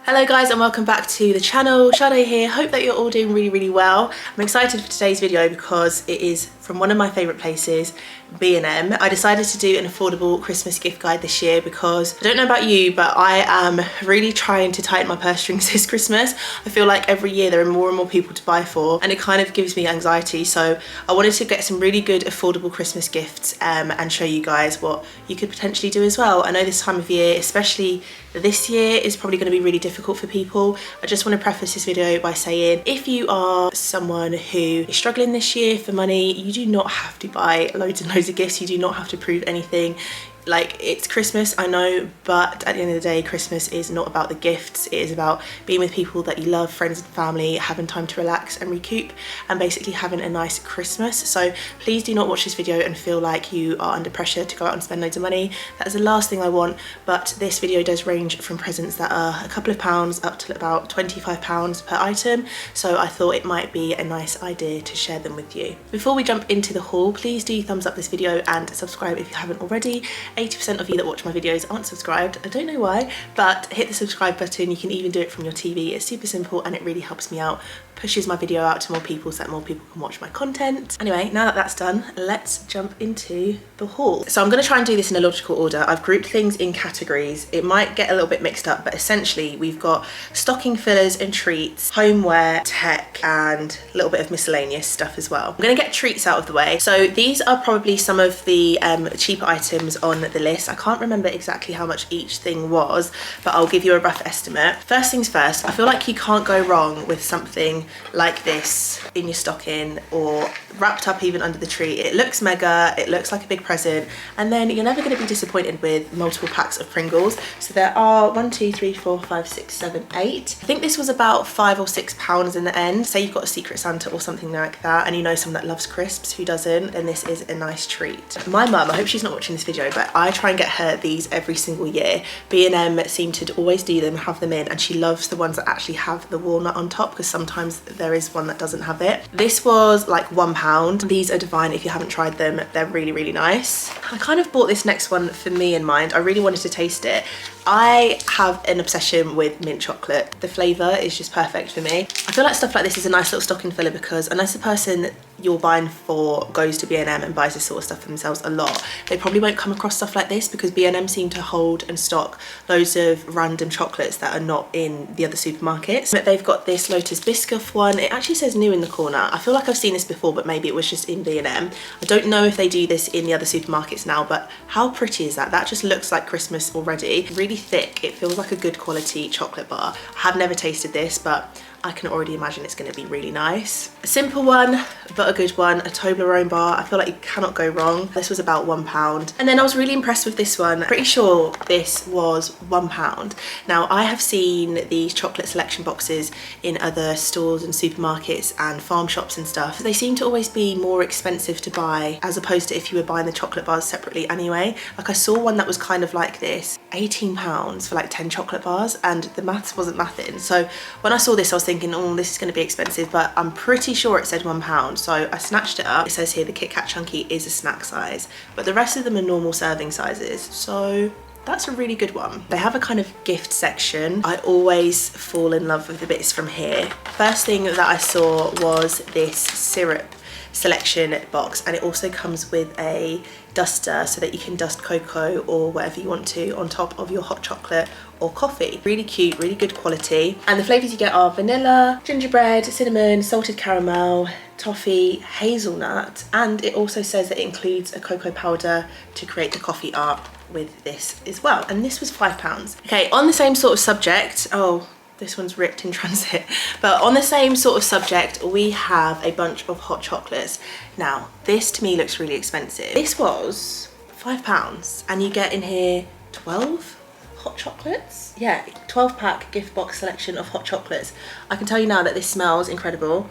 Hello guys and welcome back to the channel. Shannon here. Hope that you're all doing really well. I'm excited for today's video because it is from one of my favourite places, B&M. I decided to do an affordable Christmas gift guide this year because I don't know about you, but I am really trying to tighten my purse strings this Christmas. I feel like every year there are more and more people to buy for and it kind of gives me anxiety. So I wanted to get some really good affordable Christmas gifts and show you guys what you could potentially do as well. I know this time of year, especially this year, is probably going to be really difficult for people. I just want to preface this video by saying if you are someone who is struggling this year for money, you do not have to buy loads and loads of gifts. You do not have to prove anything. Like, it's Christmas, I know, but at the end of the day, Christmas is not about the gifts. It is about being with people that you love, friends and family, having time to relax and recoup, and basically having a nice Christmas. So please do not watch this video and feel like you are under pressure to go out and spend loads of money. That is the last thing I want, but this video does range from presents that are a couple of pounds up to about £25 per item. So I thought it might be a nice idea to share them with you. Before we jump into the haul, please do thumbs up this video and subscribe if you haven't already. 80% of you that watch my videos aren't subscribed. I don't know why, but hit the subscribe button. You can even do it from your TV. It's super simple and it really helps me out, pushes my video out to more people so that more people can watch my content. Anyway, now that that's done, let's jump into the haul. So I'm going to try and do this in a logical order. I've grouped things in categories. It might get a little bit mixed up, but essentially we've got stocking fillers and treats, homeware, tech, and a little bit of miscellaneous stuff as well. I'm going to get treats out of the way. So these are probably some of the cheaper items on the list. I can't remember exactly how much each thing was, but I'll give you a rough estimate. First things first, I feel like you can't go wrong with something like this in your stocking or wrapped up even under the tree. It looks mega, it looks like a big present, and then you're never going to be disappointed with multiple packs of Pringles. So there are 1, 2, 3, 4, 5, 6, 7, 8. I think this was about £5 or £6 in the end. Say you've got a Secret Santa or something like that and you know someone that loves crisps, who doesn't, then this is a nice treat. My mum, I hope she's not watching this video, but I try and get her these every single year. B&M seem to always do them, have them in, and she loves the ones that actually have the walnut on top because sometimes there is one that doesn't have it. This was like £1. These are divine. If you haven't tried them, they're really nice. I kind of bought this next one for me in mind. I really wanted to taste it. I have an obsession with mint chocolate. The flavour is just perfect for me. I feel like stuff like this is a nice little stocking filler because unless the person you're buying for goes to B&M and buys this sort of stuff for themselves a lot, they probably won't come across stuff like this because B&M seem to hold and stock loads of random chocolates that are not in the other supermarkets. But they've got this Lotus Biscoff one. It actually says new in the corner. I feel like I've seen this before, but maybe it was just in B&M. I don't know if they do this in the other supermarkets now, but how pretty is that? That just looks like Christmas already. Really thick. It feels like a good quality chocolate bar. I have never tasted this, but I can already imagine it's going to be really nice. A simple one, but a good one, a Toblerone bar. I feel like you cannot go wrong. This was about £1. And then I was really impressed with this one. Pretty sure this was £1. Now, I have seen these chocolate selection boxes in other stores and supermarkets and farm shops and stuff. They seem to always be more expensive to buy as opposed to if you were buying the chocolate bars separately anyway. Like, I saw one that was kind of like this, £18 for like 10 chocolate bars, and the maths wasn't mathing. So when I saw this, I was thinking, oh, this is going to be expensive, but I'm pretty sure it said £1. So I snatched it up. It says here the Kit Kat Chunky is a snack size, but the rest of them are normal serving sizes. So that's a really good one. They have a kind of gift section. I always fall in love with the bits from here. First thing that I saw was this syrup selection box, and it also comes with a duster so that you can dust cocoa or whatever you want to on top of your hot chocolate or coffee. Really cute, really good quality. And the flavours you get are vanilla, gingerbread, cinnamon, salted caramel, toffee, hazelnut, and it also says that it includes a cocoa powder to create the coffee art with this as well. And this was £5. Okay, on the same sort of subject, oh, this one's ripped in transit, but on the same sort of subject, we have a bunch of hot chocolates. Now, this to me looks really expensive. This was £5 and you get in here 12 hot chocolates. Yeah, 12 pack gift box selection of hot chocolates. I can tell you now that this smells incredible.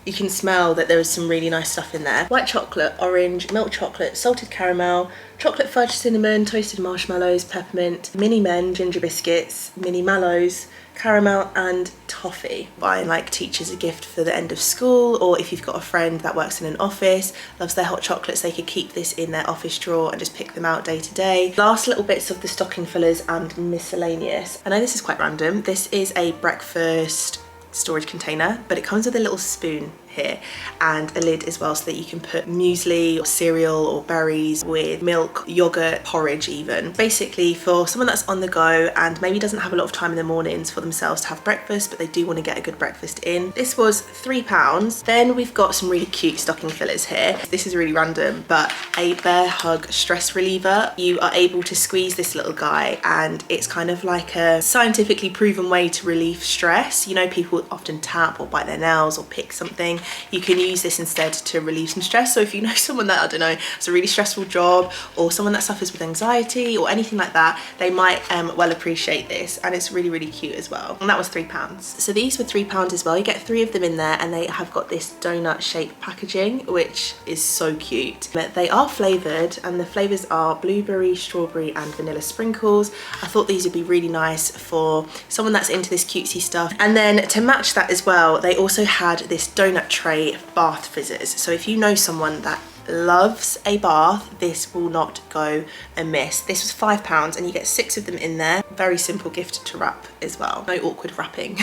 You can smell that there is some really nice stuff in there. White chocolate, orange, milk chocolate, salted caramel, chocolate fudge cinnamon, toasted marshmallows, peppermint, mini men, ginger biscuits, mini mallows, caramel and toffee. Buying like teachers a gift for the end of school, or if you've got a friend that works in an office, loves their hot chocolates, they could keep this in their office drawer and just pick them out day to day. Last little bits of the stocking fillers and miscellaneous. I know this is quite random. This is a breakfast storage container, but it comes with a little spoon here and a lid as well, so that you can put muesli or cereal or berries with milk, yogurt, porridge even. Basically for someone that's on the go and maybe doesn't have a lot of time in the mornings for themselves to have breakfast, but they do want to get a good breakfast in. This was £3. Then we've got some really cute stocking fillers here. This is really random, but a Bear Hug stress reliever. You are able to squeeze this little guy and it's kind of like a scientifically proven way to relieve stress. You know, people often tap or bite their nails or pick something. You can use this instead to relieve some stress. So if you know someone that, I don't know, has a really stressful job, or someone that suffers with anxiety or anything like that, they might well appreciate this. And it's really, really cute as well. And that was £3. So these were £3 as well. You get 3 of them in there and they have got this donut shaped packaging, which is so cute. But they are flavoured and the flavours are blueberry, strawberry and vanilla sprinkles. I thought these would be really nice for someone that's into this cutesy stuff. And then to match that as well, they also had this donut tray bath fizzers. So if you know someone that loves a bath, this will not go amiss. This was £5 and you get 6 of them in there. Very simple gift to wrap as well. No awkward wrapping.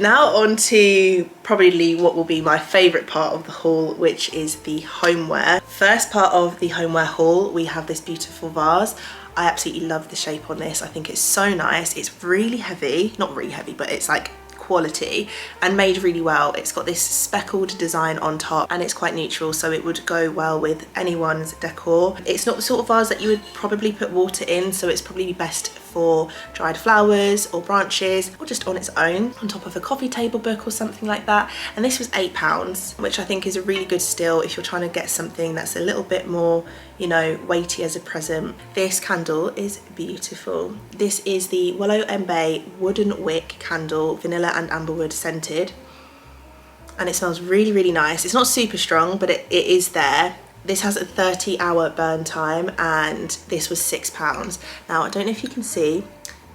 Now on to probably what will be my favourite part of the haul, which is the homeware. First part of the homeware haul, we have this beautiful vase. I absolutely love the shape on this. I think it's so nice. It's really heavy, not really heavy, but it's like quality and made really well. It's got this speckled design on top and it's quite neutral, so it would go well with anyone's decor. It's not the sort of vase that you would probably put water in, so it's probably best for dried flowers or branches, or just on its own on top of a coffee table book or something like that. And this was £8, which I think is a really good steal if you're trying to get something that's a little bit more, you know, weighty as a present. This candle is beautiful. This is the Willow and Bay wooden wick candle, vanilla and amberwood scented, and it smells really, really nice. It's not super strong, but it is there. This has a 30-hour burn time and this was £6. Now, I don't know if you can see,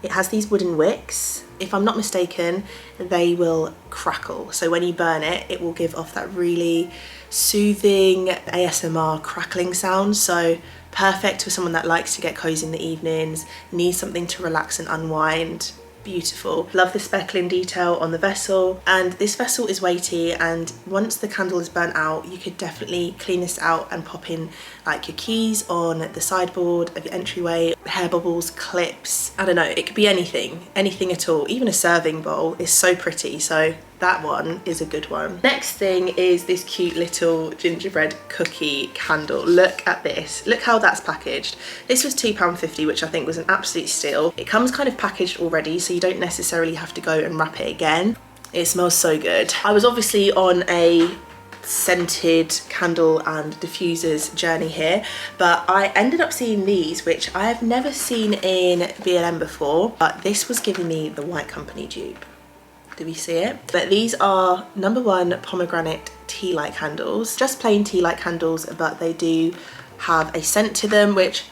it has these wooden wicks. If I'm not mistaken, they will crackle. So when you burn it, it will give off that really soothing ASMR crackling sound. So perfect for someone that likes to get cozy in the evenings, needs something to relax and unwind. Beautiful. Love the speckling detail on the vessel, and this vessel is weighty, and once the candle is burnt out, you could definitely clean this out and pop in like your keys on the sideboard of your entryway, hair bubbles, clips, I don't know, it could be anything at all. Even a serving bowl is so pretty, so that one is a good one. Next thing is this cute little gingerbread cookie candle. Look at this. Look how that's packaged. This was £2.50, which I think was an absolute steal. It comes kind of packaged already, so you don't necessarily have to go and wrap it again. It smells so good. I was obviously on a scented candle and diffusers journey here, but I ended up seeing these, which I have never seen in B&M before, but this was giving me the White Company dupe. Do we see it? But these are #1 pomegranate tea light candles, just plain tea light candles, but they do have a scent to them, which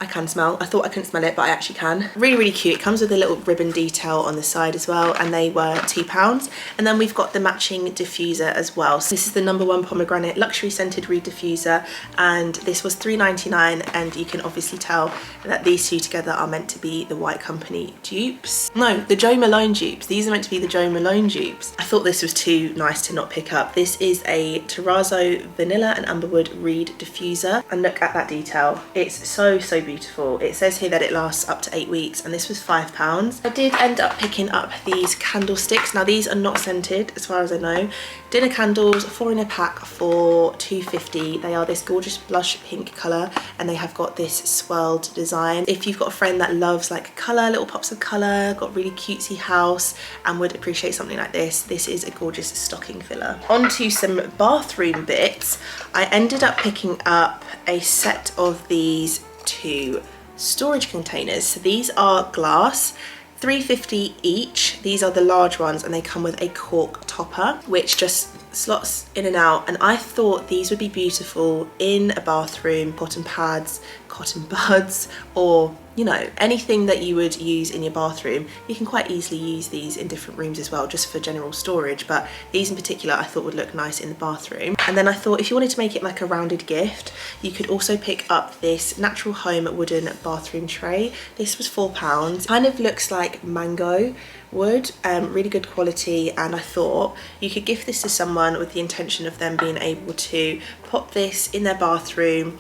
I can smell. I thought I couldn't smell it, but I actually can. Really, really cute. It comes with a little ribbon detail on the side as well, and they were £2. And then we've got the matching diffuser as well. So this is the #1 pomegranate luxury scented reed diffuser, and this was £3.99, and you can obviously tell that these two together are meant to be the White Company dupes. No, the Jo Malone dupes. These are meant to be the Jo Malone dupes. I thought this was too nice to not pick up. This is a terrazzo vanilla and amberwood reed diffuser, and look at that detail. It's so, so beautiful. It says here that it lasts up to 8 weeks, and this was £5. I did end up picking up these candlesticks. Now these are not scented as far as I know. Dinner candles, 4 in a pack for £2.50. They are this gorgeous blush pink colour, and they have got this swirled design. If you've got a friend that loves like colour, little pops of colour, got really cutesy house and would appreciate something like this, this is a gorgeous stocking filler. On to some bathroom bits. I ended up picking up a set of these 2 storage containers. So these are glass. £3.50 each. These are the large ones and they come with a cork topper which just slots in and out, and I thought these would be beautiful in a bathroom, cotton pads, cotton buds, or you know, anything that you would use in your bathroom. You can quite easily use these in different rooms as well, just for general storage, but these in particular I thought would look nice in the bathroom. And then I thought if you wanted to make it like a rounded gift, you could also pick up this Natural Home wooden bathroom tray. This was £4. Kind of looks like mango wood, really good quality, and I thought you could gift this to someone with the intention of them being able to pop this in their bathroom,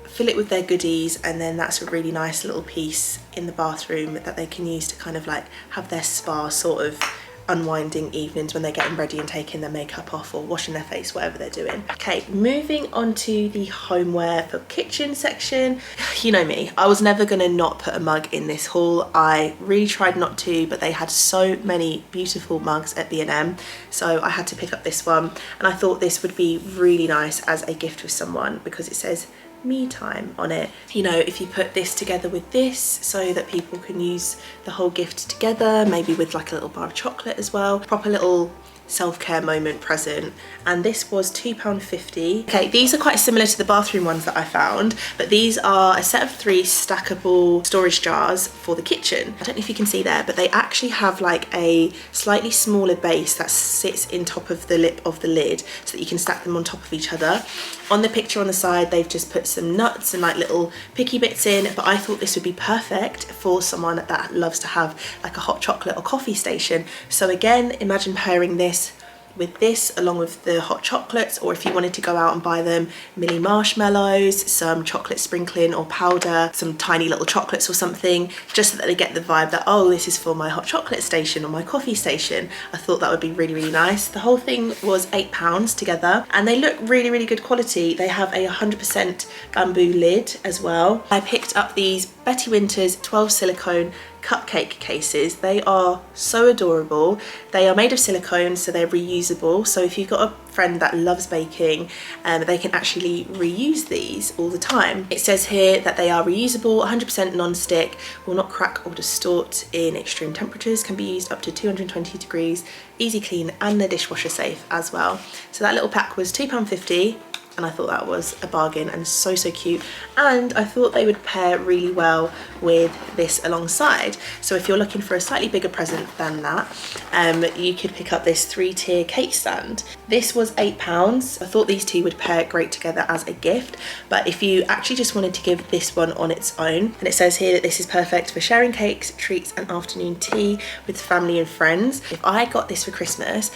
fill it with their goodies, and then that's a really nice little piece in the bathroom that they can use to kind of like have their spa sort of unwinding evenings when they're getting ready and taking their makeup off or washing their face, whatever they're doing. Okay, moving on to the homeware for kitchen section. You know me, I was never gonna not put a mug in this haul. I really tried not to, but they had so many beautiful mugs at B&M, so I had to pick up this one, and I thought this would be really nice as a gift for someone because it says me time on it. You know, if you put this together with this so that people can use the whole gift together, maybe with like a little bar of chocolate as well, proper little self-care moment present. And this was £2.50. Okay, these are quite similar to the bathroom ones that I found, but these are a set of 3 stackable storage jars for the kitchen. I don't know if you can see there, but they actually have like a slightly smaller base that sits in top of the lip of the lid so that you can stack them on top of each other. On the picture on the side, they've just put some nuts and like little picky bits in, but I thought this would be perfect for someone that loves to have like a hot chocolate or coffee station. So again, imagine pairing this with this along with the hot chocolates, or if you wanted to go out and buy them mini marshmallows, some chocolate sprinkling or powder, some tiny little chocolates or something, just so that they get the vibe that, oh, this is for my hot chocolate station or my coffee station. I thought that would be really, really nice. The whole thing was £8 together, and they look really, really good quality. They have a 100% bamboo lid as well. I picked up these Betty Winters 12 silicone cupcake cases. They are so adorable. They are made of silicone, so they're reusable. So if you've got a friend that loves baking, they can actually reuse these all the time. It says here that they are reusable, 100% non-stick, will not crack or distort in extreme temperatures, can be used up to 220 degrees, easy clean, and they're dishwasher safe as well. So that little pack was £2.50. And I thought that was a bargain and so, so cute. And I thought they would pair really well with this alongside. So if you're looking for a slightly bigger present than that, you could pick up this 3-tier cake stand. This was £8. I thought these two would pair great together as a gift, but if you actually just wanted to give this one on its own, and it says here that this is perfect for sharing cakes, treats, and afternoon tea with family and friends. If I got this for Christmas,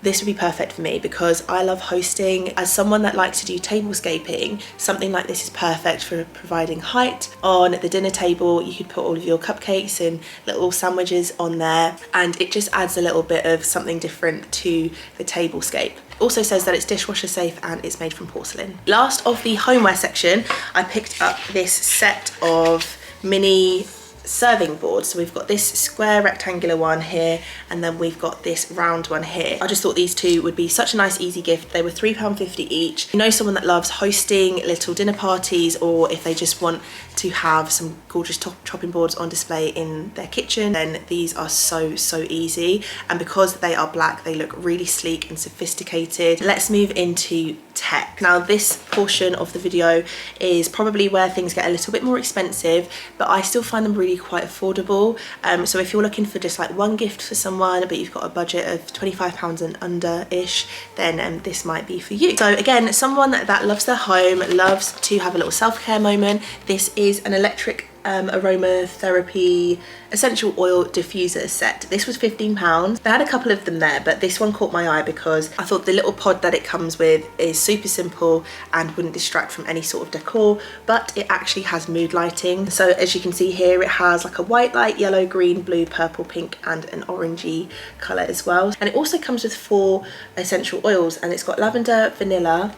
this would be perfect for me because I love hosting. As someone that likes to do tablescaping, something like this is perfect for providing height on the dinner table. You could put all of your cupcakes and little sandwiches on there, and it just adds a little bit of something different to the tablescape. Also says that it's dishwasher safe and it's made from porcelain. Last of the homeware section, I picked up this set of mini serving boards. So we've got this square rectangular one here, and then we've got this round one here. I just thought these two would be such a nice easy gift. They were £3.50 each. You know, someone that loves hosting little dinner parties, or if they just want to have some gorgeous chopping boards on display in their kitchen, then these are so, so easy. And because they are black, they look really sleek and sophisticated. Let's move into tech. Now this portion of the video is probably where things get a little bit more expensive, but I still find them really quite affordable. So if you're looking for just like one gift for someone, but you've got a budget of £25 and under-ish, then this might be for you. So again, someone that loves their home, loves to have a little self-care moment, this is an electric aromatherapy essential oil diffuser set. This was £15. They had a couple of them there, but this one caught my eye because I thought the little pod that it comes with is super simple and wouldn't distract from any sort of decor, but it actually has mood lighting. So as you can see here, it has like a white light, yellow, green, blue, purple, pink, and an orangey colour as well. And it also comes with 4 essential oils, and it's got lavender, vanilla,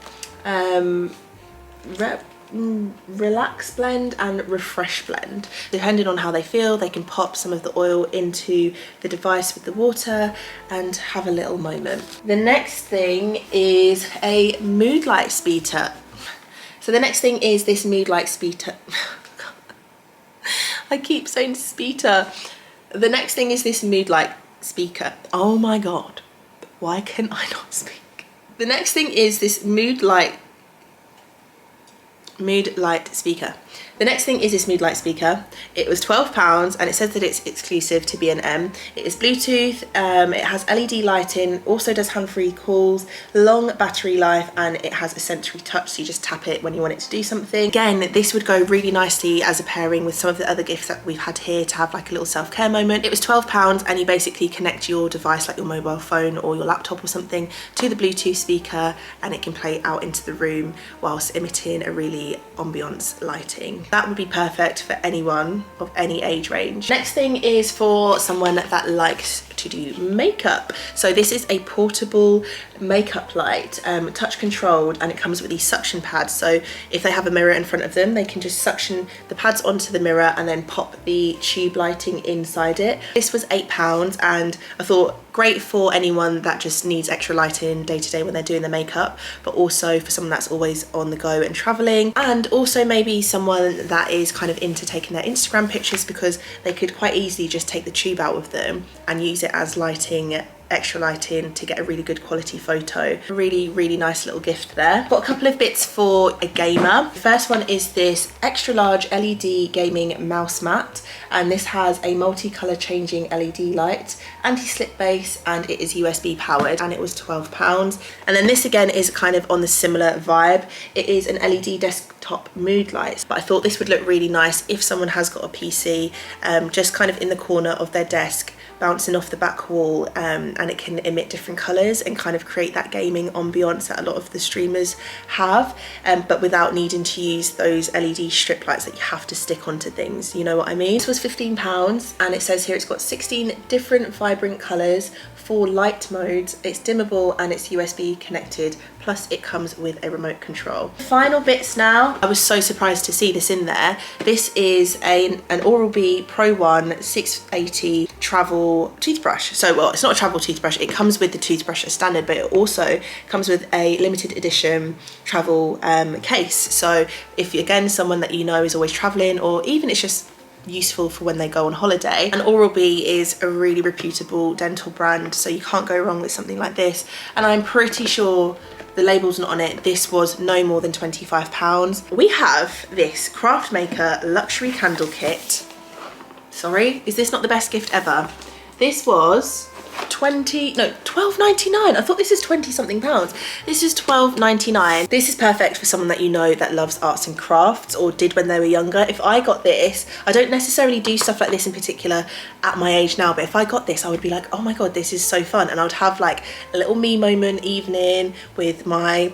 relax blend and refresh blend. Depending on how they feel, they can pop some of the oil into the device with the water and have a little moment. The next thing is a mood light speeder. So the next thing is this mood light speeder. I keep saying speeder. The next thing is this mood light speaker. Oh my God, why can I not speak? The next thing is this mood light speaker. The next thing is this mood light speaker. It was £12 and it says that it's exclusive to B&M. It is Bluetooth, it has LED lighting, also does hand-free calls, long battery life, and it has a sensory touch, so you just tap it when you want it to do something. Again, this would go really nicely as a pairing with some of the other gifts that we've had here to have like a little self-care moment. It was £12 and you basically connect your device, like your mobile phone or your laptop or something, to the Bluetooth speaker, and it can play out into the room whilst emitting a really ambiance lighting. That would be perfect for anyone of any age range. Next thing is for someone that likes to do makeup. So this is a portable makeup light, touch controlled, and it comes with these suction pads. So if they have a mirror in front of them, they can just suction the pads onto the mirror and then pop the tube lighting inside it. This was £8 and I thought great for anyone that just needs extra lighting day to day when they're doing their makeup, but also for someone that's always on the go and traveling, and also maybe someone that is kind of into taking their Instagram pictures, because they could quite easily just take the tube out with them and use it as lighting, extra lighting, to get a really good quality photo. Really nice little gift there. Got a couple of bits for a gamer. The first one is this extra large LED gaming mouse mat, and this has a multi-color changing LED light, anti-slip base, and it is USB powered, and it was £12. And then this again is kind of on the similar vibe. It is an LED desktop mood light, but I thought this would look really nice if someone has got a PC just kind of in the corner of their desk, bouncing off the back wall, and it can emit different colours and kind of create that gaming ambiance that a lot of the streamers have, but without needing to use those LED strip lights that you have to stick onto things, you know what I mean? This was £15 and it says here it's got 16 different vibrant colours, 4 light modes, it's dimmable and it's USB connected, plus it comes with a remote control. Final bits now. I was so surprised to see this in there. This is an Oral-B Pro 1 680 travel toothbrush. So, well, it's not a travel toothbrush, it comes with the toothbrush as standard, but it also comes with a limited edition travel case. So if you're, again, someone that you know is always traveling, or even it's just useful for when they go on holiday. And Oral-B is a really reputable dental brand, so you can't go wrong with something like this. And I'm pretty sure the label's not on it, this was no more than £25. We have this Craft Maker luxury candle kit. Sorry, is this not the best gift ever? This was £12.99. I thought this is 20 something pounds. This is £12.99. This is perfect for someone that you know that loves arts and crafts, or did when they were younger. If I got this, I don't necessarily do stuff like this in particular at my age now, but if I got this, I would be like, oh my God, this is so fun. And I would have like a little me moment evening with my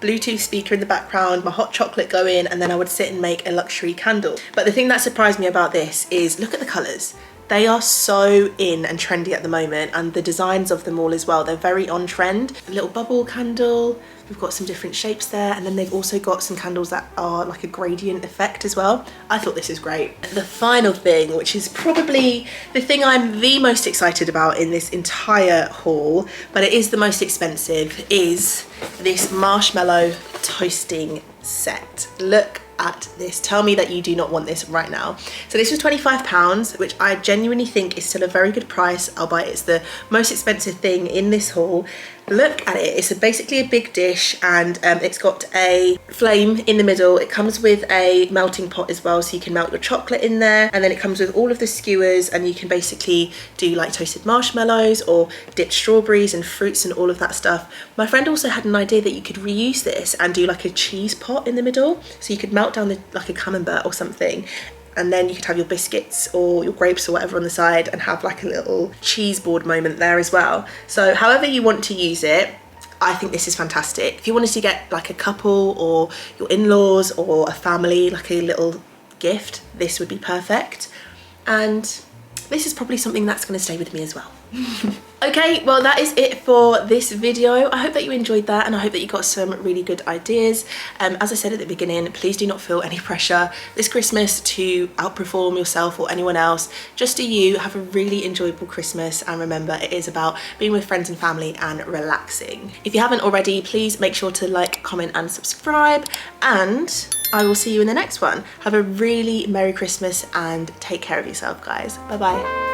Bluetooth speaker in the background, my hot chocolate going, and then I would sit and make a luxury candle. But the thing that surprised me about this is, look at the colours. They are so in and trendy at the moment, and the designs of them all as well, they're very on trend. A little bubble candle, we've got some different shapes there, and then they've also got some candles that are like a gradient effect as well. I thought this is great. The final thing, which is probably the thing I'm the most excited about in this entire haul, but it is the most expensive, is this marshmallow toasting set. Look at this. Tell me that you do not want this right now. So this was £25, which I genuinely think is still a very good price, albeit it's the most expensive thing in this haul. Look at it. It's basically a big dish, and it's got a flame in the middle. It comes with a melting pot as well, so you can melt your chocolate in there, and then it comes with all of the skewers, and you can basically do like toasted marshmallows or dip strawberries and fruits and all of that stuff. My friend also had an idea that you could reuse this and do like a cheese pot in the middle, so you could melt down like a camembert or something, and then you could have your biscuits or your grapes or whatever on the side and have like a little cheese board moment there as well. So however you want to use it, I think this is fantastic. If you wanted to get like a couple or your in-laws or a family like a little gift, this would be perfect. And this is probably something that's going to stay with me as well. Okay, well that is it for this video. I hope that you enjoyed that, and I hope that you got some really good ideas. As I said at the beginning, please do not feel any pressure this Christmas to outperform yourself or anyone else. Just do you. Have a really enjoyable Christmas, and remember, it is about being with friends and family and relaxing. If you haven't already, please make sure to like, comment and subscribe, and I will see you in the next one. Have a really Merry Christmas and take care of yourself, guys. Bye bye.